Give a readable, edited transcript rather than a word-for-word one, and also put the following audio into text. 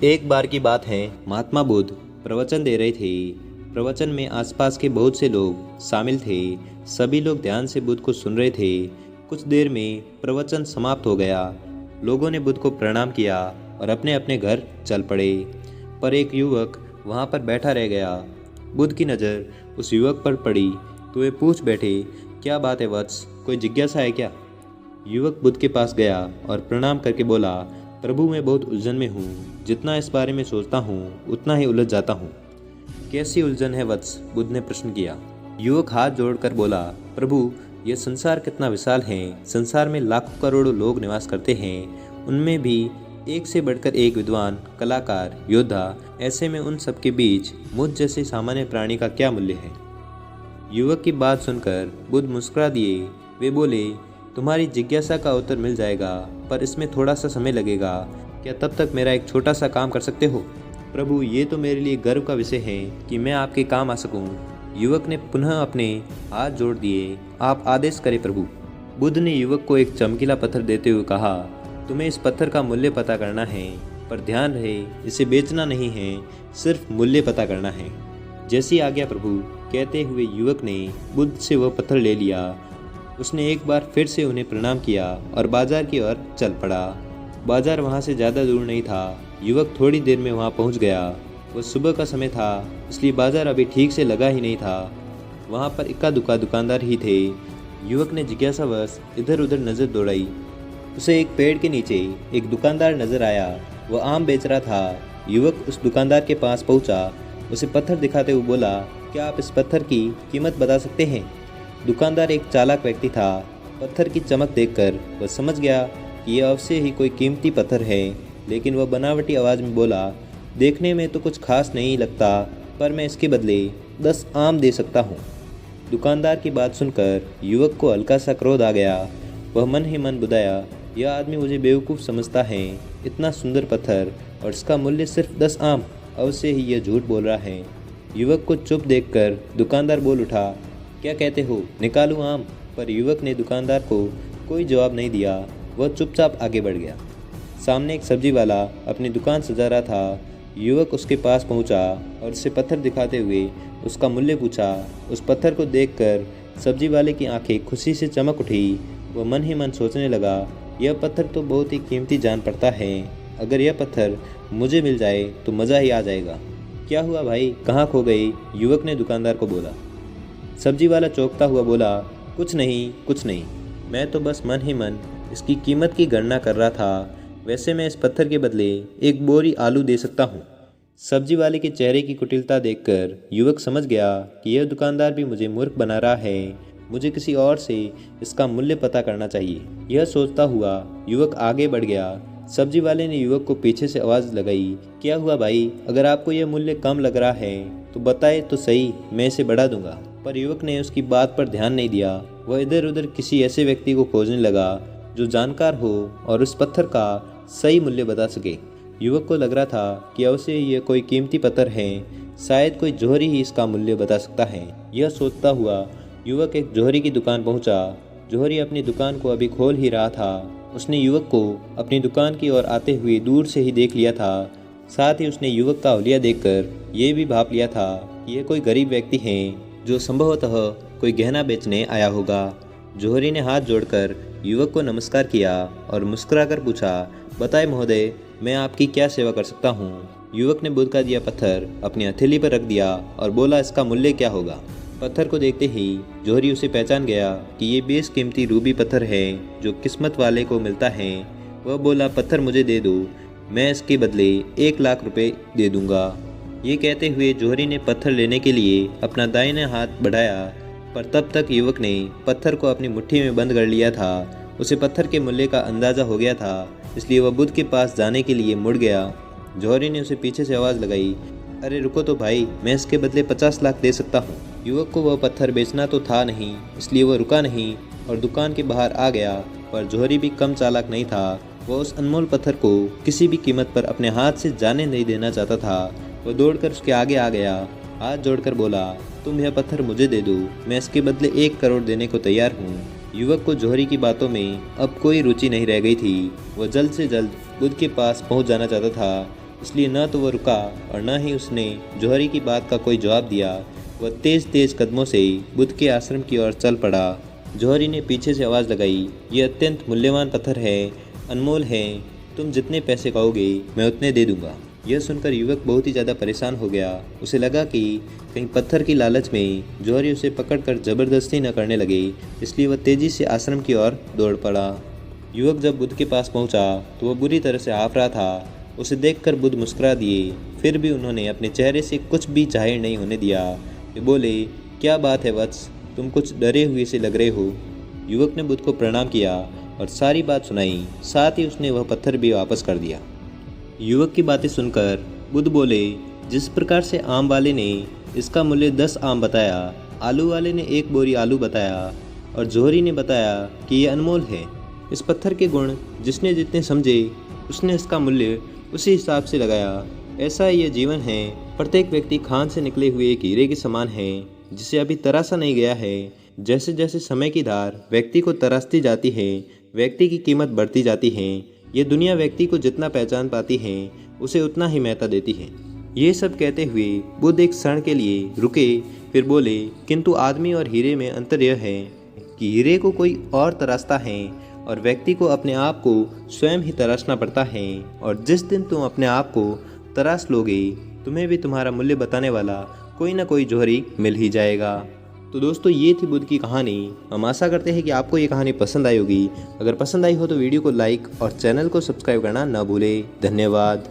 एक बार की बात है, महात्मा बुद्ध प्रवचन दे रहे थे। प्रवचन में आसपास के बहुत से लोग शामिल थे। सभी लोग ध्यान से बुद्ध को सुन रहे थे। कुछ देर में प्रवचन समाप्त हो गया। लोगों ने बुद्ध को प्रणाम किया और अपने अपने घर चल पड़े। पर एक युवक वहाँ पर बैठा रह गया। बुद्ध की नज़र उस युवक पर पड़ी तो वे पूछ बैठे, क्या बात है वत्स, कोई जिज्ञासा है क्या? युवक बुद्ध के पास गया और प्रणाम करके बोला, प्रभु मैं बहुत उलझन में हूँ। जितना इस बारे में सोचता हूँ उतना ही उलझ जाता हूँ। कैसी उलझन है वत्स? बुद्ध ने प्रश्न किया। युवक हाथ जोड़कर बोला, प्रभु यह संसार कितना विशाल है। संसार में लाखों करोड़ों लोग निवास करते हैं। उनमें भी एक से बढ़कर एक विद्वान, कलाकार, योद्धा। ऐसे में उन सबके बीच मुझ जैसे सामान्य प्राणी का क्या मूल्य है? युवक की बात सुनकर बुद्ध मुस्कुरा दिए। वे बोले, तुम्हारी जिज्ञासा का उत्तर मिल जाएगा, पर इसमें थोड़ा सा समय लगेगा। क्या तब तक मेरा एक छोटा सा काम कर सकते हो? प्रभु ये तो मेरे लिए गर्व का विषय है कि मैं आपके काम आ सकूं। युवक ने पुनः अपने हाथ जोड़ दिए। आप आदेश करें प्रभु। बुद्ध ने युवक को एक चमकीला पत्थर देते हुए कहा, तुम्हें इस पत्थर का मूल्य पता करना है, पर ध्यान रहे इसे बेचना नहीं है, सिर्फ मूल्य पता करना है। जैसी आज्ञा प्रभु, कहते हुए युवक ने बुद्ध से वह पत्थर ले लिया। उसने एक बार फिर से उन्हें प्रणाम किया और बाजार की ओर चल पड़ा। बाजार वहाँ से ज़्यादा दूर नहीं था। युवक थोड़ी देर में वहाँ पहुँच गया। वह सुबह का समय था, इसलिए बाजार अभी ठीक से लगा ही नहीं था। वहाँ पर इक्का दुक्का दुकानदार ही थे। युवक ने जिज्ञासावश इधर उधर नज़र दौड़ाई। उसे एक पेड़ के नीचे एक दुकानदार नजर आया। वह आम बेच रहा था। युवक उस दुकानदार के पास पहुँचा। उसे पत्थर दिखाते हुए बोला, क्या आप इस पत्थर की कीमत बता सकते हैं? दुकानदार एक चालाक व्यक्ति था। पत्थर की चमक देखकर वह समझ गया कि यह अवश्य ही कोई कीमती पत्थर है, लेकिन वह बनावटी आवाज़ में बोला, देखने में तो कुछ खास नहीं लगता, पर मैं इसके बदले 10 आम दे सकता हूँ। दुकानदार की बात सुनकर युवक को हल्का सा क्रोध आ गया। वह मन ही मन बुदाया, यह आदमी मुझे बेवकूफ़ समझता है। इतना सुंदर पत्थर और इसका मूल्य सिर्फ 10 आम। अवश्य ही यह झूठ बोल रहा है। युवक को चुप देखकर दुकानदार बोल उठा, क्या कहते हो, निकालूं आम? पर युवक ने दुकानदार को कोई जवाब नहीं दिया। वह चुपचाप आगे बढ़ गया। सामने एक सब्जी वाला अपनी दुकान सजा रहा था। युवक उसके पास पहुंचा और उसे पत्थर दिखाते हुए उसका मूल्य पूछा। उस पत्थर को देखकर सब्जी वाले की आंखें खुशी से चमक उठी। वह मन ही मन सोचने लगा, यह पत्थर तो बहुत ही कीमती जान पड़ता है। अगर यह पत्थर मुझे मिल जाए तो मज़ा ही आ जाएगा। क्या हुआ भाई, कहाँ खो गए? युवक ने दुकानदार को बोला। सब्जी वाला चौंकता हुआ बोला, कुछ नहीं, मैं तो बस मन ही मन इसकी कीमत की गणना कर रहा था। वैसे मैं इस पत्थर के बदले एक बोरी आलू दे सकता हूँ। सब्जी वाले के चेहरे की कुटिलता देखकर युवक समझ गया कि यह दुकानदार भी मुझे मूर्ख बना रहा है। मुझे किसी और से इसका मूल्य पता करना चाहिए। यह सोचता हुआ युवक आगे बढ़ गया। सब्जी वाले ने युवक को पीछे से आवाज़ लगाई, क्या हुआ भाई, अगर आपको यह मूल्य कम लग रहा है तो बताए तो सही, मैं इसे बढ़ा दूंगा। पर युवक ने उसकी बात पर ध्यान नहीं दिया। वह इधर उधर किसी ऐसे व्यक्ति को खोजने लगा जो जानकार हो और उस पत्थर का सही मूल्य बता सके। युवक को लग रहा था कि अवश्य यह कोई कीमती पत्थर है, शायद कोई जौहरी ही इसका मूल्य बता सकता है। यह सोचता हुआ युवक एक जौहरी की दुकान पहुंचा। जौहरी अपनी दुकान को अभी खोल ही रहा था। उसने युवक को अपनी दुकान की ओर आते हुए दूर से ही देख लिया था। साथ ही उसने युवक का हुलिया देखकर ये भी भाप लिया था कि यह कोई गरीब व्यक्ति है जो संभवतः कोई गहना बेचने आया होगा। जौहरी ने हाथ जोड़कर युवक को नमस्कार किया और मुस्कुराकर पूछा, बताएं महोदय, मैं आपकी क्या सेवा कर सकता हूँ? युवक ने बुद्ध का दिया पत्थर अपनी हथेली पर रख दिया और बोला, इसका मूल्य क्या होगा? पत्थर को देखते ही जौहरी उसे पहचान गया कि ये बेशकीमती रूबी पत्थर है जो किस्मत वाले को मिलता है। वह बोला, पत्थर मुझे दे दो, मैं इसके बदले 1 लाख रुपए दे दूंगा। ये कहते हुए जौहरी ने पत्थर लेने के लिए अपना दाहिना हाथ बढ़ाया, पर तब तक युवक ने पत्थर को अपनी मुट्ठी में बंद कर लिया था। उसे पत्थर के मूल्य का अंदाज़ा हो गया था, इसलिए वह बुद्ध के पास जाने के लिए मुड़ गया। जौहरी ने उसे पीछे से आवाज़ लगाई, अरे रुको तो भाई, मैं इसके बदले 50 लाख दे सकता हूँ। युवक को वह पत्थर बेचना तो था नहीं, इसलिए वह रुका नहीं और दुकान के बाहर आ गया। पर जौहरी भी कम चालाक नहीं था। वह उस अनमोल पत्थर को किसी भी कीमत पर अपने हाथ से जाने नहीं देना चाहता था। वह दौड़कर उसके आगे आ गया, हाथ जोड़कर बोला, तुम यह पत्थर मुझे दे दो, मैं इसके बदले 1 करोड़ देने को तैयार हूँ। युवक को जौहरी की बातों में अब कोई रुचि नहीं रह गई थी। वह जल्द से जल्द बुद्ध के पास पहुँच जाना चाहता था। इसलिए न तो वह रुका और न ही उसने जौहरी की बात का कोई जवाब दिया। वह तेज तेज कदमों से बुद्ध के आश्रम की ओर चल पड़ा। जौहरी ने पीछे से आवाज़ लगाई, ये अत्यंत मूल्यवान पत्थर है, अनमोल है, तुम जितने पैसे कहोगे मैं उतने दे दूंगा। यह सुनकर युवक बहुत ही ज़्यादा परेशान हो गया। उसे लगा कि कहीं पत्थर की लालच में जौहरी उसे पकड़कर ज़बरदस्ती न करने लगे, इसलिए वह तेज़ी से आश्रम की ओर दौड़ पड़ा। युवक जब बुद्ध के पास पहुंचा तो वह बुरी तरह से हाफ रहा था। उसे देखकर बुद्ध मुस्कुरा दिए, फिर भी उन्होंने अपने चेहरे से कुछ भी जाहिर नहीं होने दिया। वे बोले, क्या बात है वत्स, तुम कुछ डरे हुए से लग रहे हो। युवक ने बुद्ध को प्रणाम किया और सारी बात सुनाई, साथ ही उसने वह पत्थर भी वापस कर दिया। युवक की बातें सुनकर बुद्ध बोले, जिस प्रकार से आम वाले ने इसका मूल्य 10 आम बताया, आलू वाले ने 1 बोरी आलू बताया और जौहरी ने बताया कि यह अनमोल है। इस पत्थर के गुण जिसने जितने समझे उसने इसका मूल्य उसी हिसाब से लगाया। ऐसा ही यह जीवन है। प्रत्येक व्यक्ति खान से निकले हुए एक हीरे के समान है, जिसे अभी तराशा नहीं गया है। जैसे जैसे समय की धार व्यक्ति को तराशती जाती है, व्यक्ति की कीमत बढ़ती जाती है। ये दुनिया व्यक्ति को जितना पहचान पाती है, उसे उतना ही महत्व देती है। ये सब कहते हुए बुद्ध एक क्षण के लिए रुके, फिर बोले, किंतु आदमी और हीरे में अंतर यह है कि हीरे को कोई और तराशता है और व्यक्ति को अपने आप को स्वयं ही तराशना पड़ता है। और जिस दिन तुम अपने आप को तराश लोगे, तुम्हें भी तुम्हारा मूल्य बताने वाला कोई ना कोई जौहरी मिल ही जाएगा। तो दोस्तों, ये थी बुद्ध की कहानी। हम आशा करते हैं कि आपको ये कहानी पसंद आई होगी। अगर पसंद आई हो तो वीडियो को लाइक और चैनल को सब्सक्राइब करना ना भूलें। धन्यवाद।